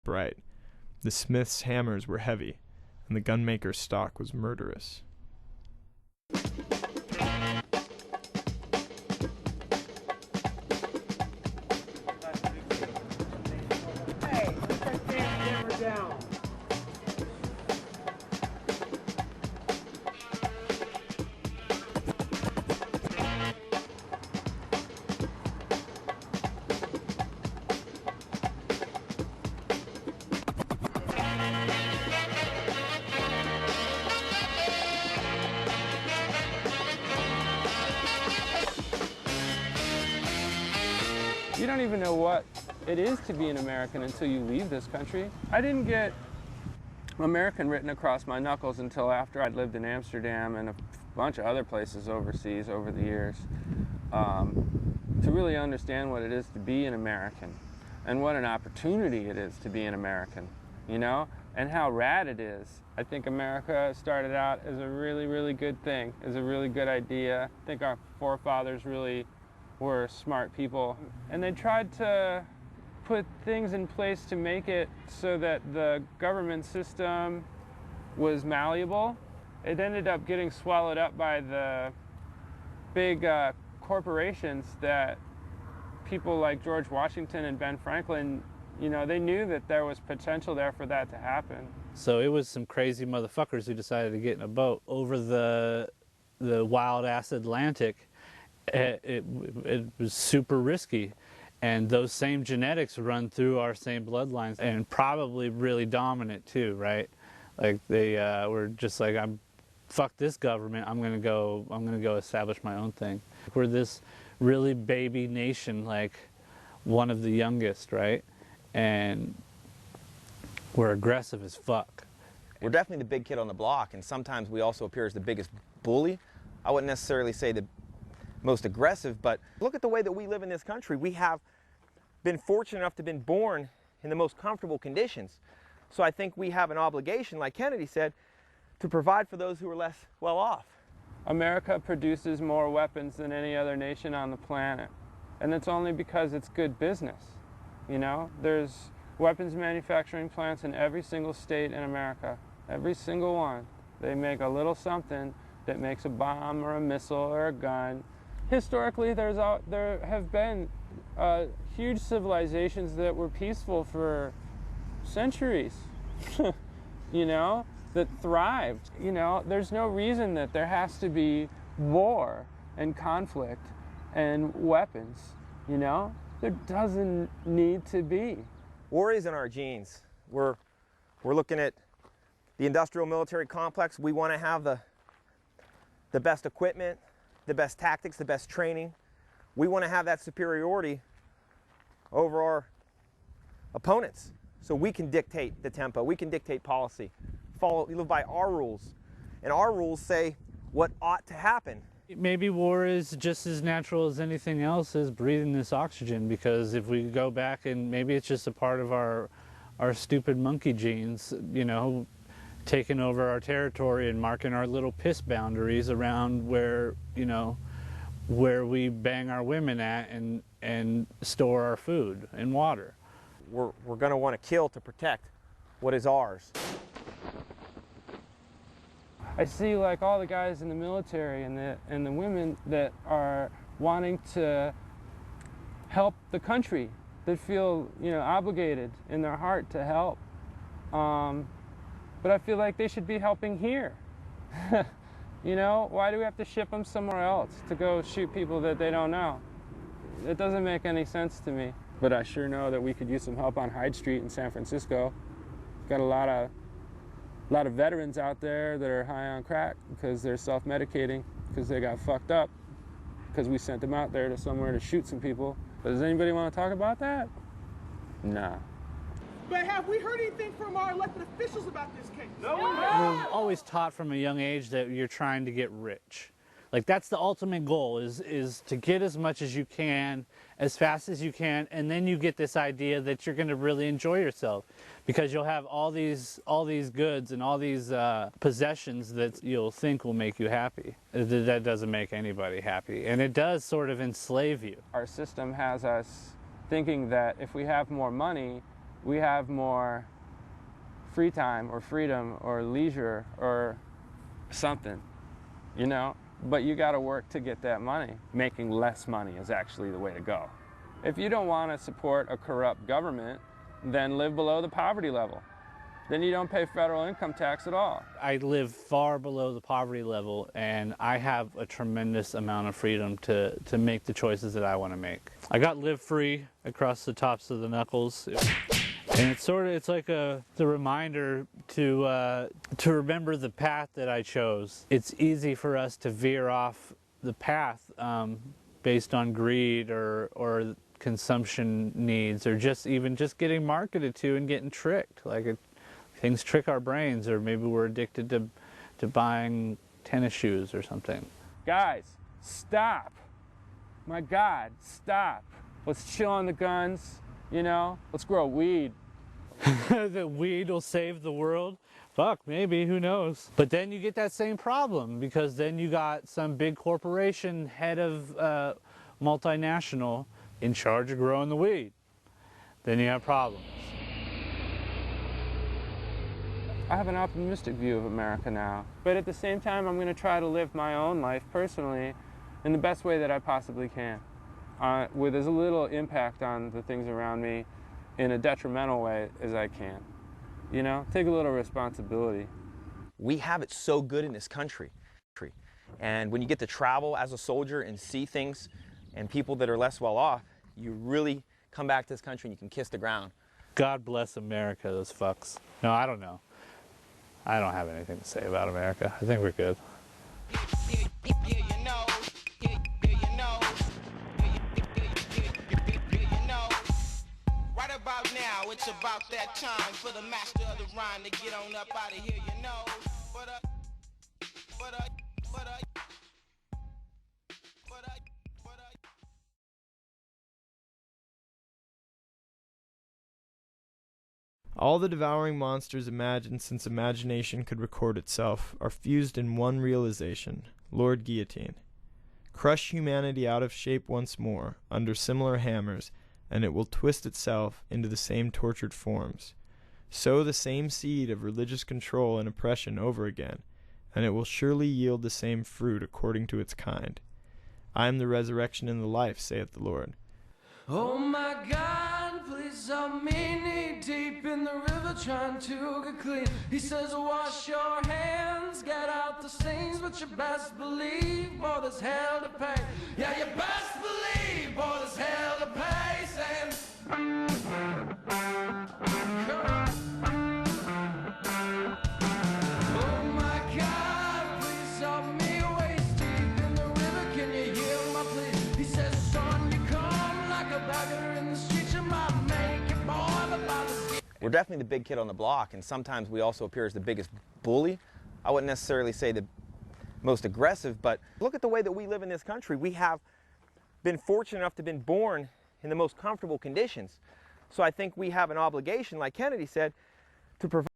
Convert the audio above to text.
bright. The smith's hammers were heavy, and the gunmaker's stock was murderous. Hey, put that damn hammer down. You don't even know what it is to be an American until you leave this country. I didn't get American written across my knuckles until after I'd lived in Amsterdam and a bunch of other places overseas over the years, to really understand what it is to be an American and what an opportunity it is to be an American, you know, and how rad it is. I think America started out as a really, really good thing, as a really good idea. I think our forefathers really were smart people, and they tried to put things in place to make it so that the government system was malleable. It ended up getting swallowed up by the big corporations that people like George Washington and Ben Franklin, you know, they knew that there was potential there for that to happen. So it was some crazy motherfuckers who decided to get in a boat over the wild-ass Atlantic. It was super risky, and those same genetics run through our same bloodlines, and probably really dominant too, right? Like they were just like, fuck this government, I'm gonna go establish my own thing. We're this really baby nation, like one of the youngest, right? And we're aggressive as fuck. We're definitely the big kid on the block, and sometimes we also appear as the biggest bully. I wouldn't necessarily say the most aggressive, but look at the way that we live in this country. We have been fortunate enough to have been born in the most comfortable conditions. So I think we have an obligation, like Kennedy said, to provide for those who are less well off. America produces more weapons than any other nation on the planet, and it's only because it's good business. You know, there's weapons manufacturing plants in every single state in America, every single one. They make a little something that makes a bomb or a missile or a gun. Historically, there have been huge civilizations that were peaceful for centuries, you know, that thrived. You know, there's no reason that there has to be war and conflict and weapons, you know? There doesn't need to be. War is in our genes. We're looking at the industrial military complex. We want to have the best equipment, the best tactics, the best training. We want to have that superiority over our opponents, so we can dictate the tempo, we can dictate policy. We live by our rules, and our rules say what ought to happen. Maybe war is just as natural as anything else as breathing this oxygen, because if we go back, and maybe it's just a part of our stupid monkey genes, you know, taking over our territory and marking our little piss boundaries around where, you know, where we bang our women at and store our food and water. We're going to want to kill to protect what is ours. I see like all the guys in the military and the women that are wanting to help the country, that feel, you know, obligated in their heart to help. But I feel like they should be helping here. You know, why do we have to ship them somewhere else to go shoot people that they don't know? It doesn't make any sense to me. But I sure know that we could use some help on Hyde Street in San Francisco. Got a lot of veterans out there that are high on crack because they're self-medicating because they got fucked up because we sent them out there to somewhere to shoot some people. But does anybody want to talk about that? Nah. But have we heard anything from our elected officials about this case? No. We're always taught from a young age that you're trying to get rich. Like, that's the ultimate goal, is to get as much as you can, as fast as you can, and then you get this idea that you're going to really enjoy yourself because you'll have all these goods and all these possessions that you'll think will make you happy. That doesn't make anybody happy, and it does sort of enslave you. Our system has us thinking that if we have more money, we have more free time or freedom or leisure or something, you know? But you got to work to get that money. Making less money is actually the way to go. If you don't want to support a corrupt government, then live below the poverty level. Then you don't pay federal income tax at all. I live far below the poverty level, and I have a tremendous amount of freedom to make the choices that I want to make. I got live free across the tops of the knuckles. And it's like the reminder to remember the path that I chose. It's easy for us to veer off the path based on greed or consumption needs, or just getting marketed to and getting tricked. Like things trick our brains, or maybe we're addicted to buying tennis shoes or something. Guys, stop. My God, stop. Let's chill on the guns, you know? Let's grow weed. That weed will save the world? Fuck, maybe, who knows? But then you get that same problem, because then you got some big corporation head of multinational in charge of growing the weed. Then you have problems. I have an optimistic view of America now, but at the same time I'm going to try to live my own life personally in the best way that I possibly can, with as little impact on the things around me in a detrimental way as I can. You know, take a little responsibility. We have it so good in this country. And when you get to travel as a soldier and see things and people that are less well off, you really come back to this country and you can kiss the ground. God bless America, those fucks. No, I don't know. I don't have anything to say about America. I think we're good. Right about now, it's about that time for the master of the rhyme to get on up out of here, you know. All the devouring monsters imagined since imagination could record itself are fused in one realization, Lord Guillotine. Crush humanity out of shape once more, under similar hammers, and it will twist itself into the same tortured forms. Sow the same seed of religious control and oppression over again, and it will surely yield the same fruit according to its kind. I am the resurrection and the life, saith the Lord. Oh my God, please help me knee deep in the river trying to get clean. He says wash your hands, get out the stains, but you best believe, boy, there's hell to pay. Yeah, you best believe, boy, there's hell to pay. Saying, oh my God, please help me waist deep in the river. Can you hear my plea? He says, son, you come like a beggar in the streets. You might make it, boy, but by the... We're definitely the big kid on the block, and sometimes we also appear as the biggest bully. I wouldn't necessarily say the most aggressive, but look at the way that we live in this country. We have been fortunate enough to have been born in the most comfortable conditions. So I think we have an obligation, like Kennedy said, to provide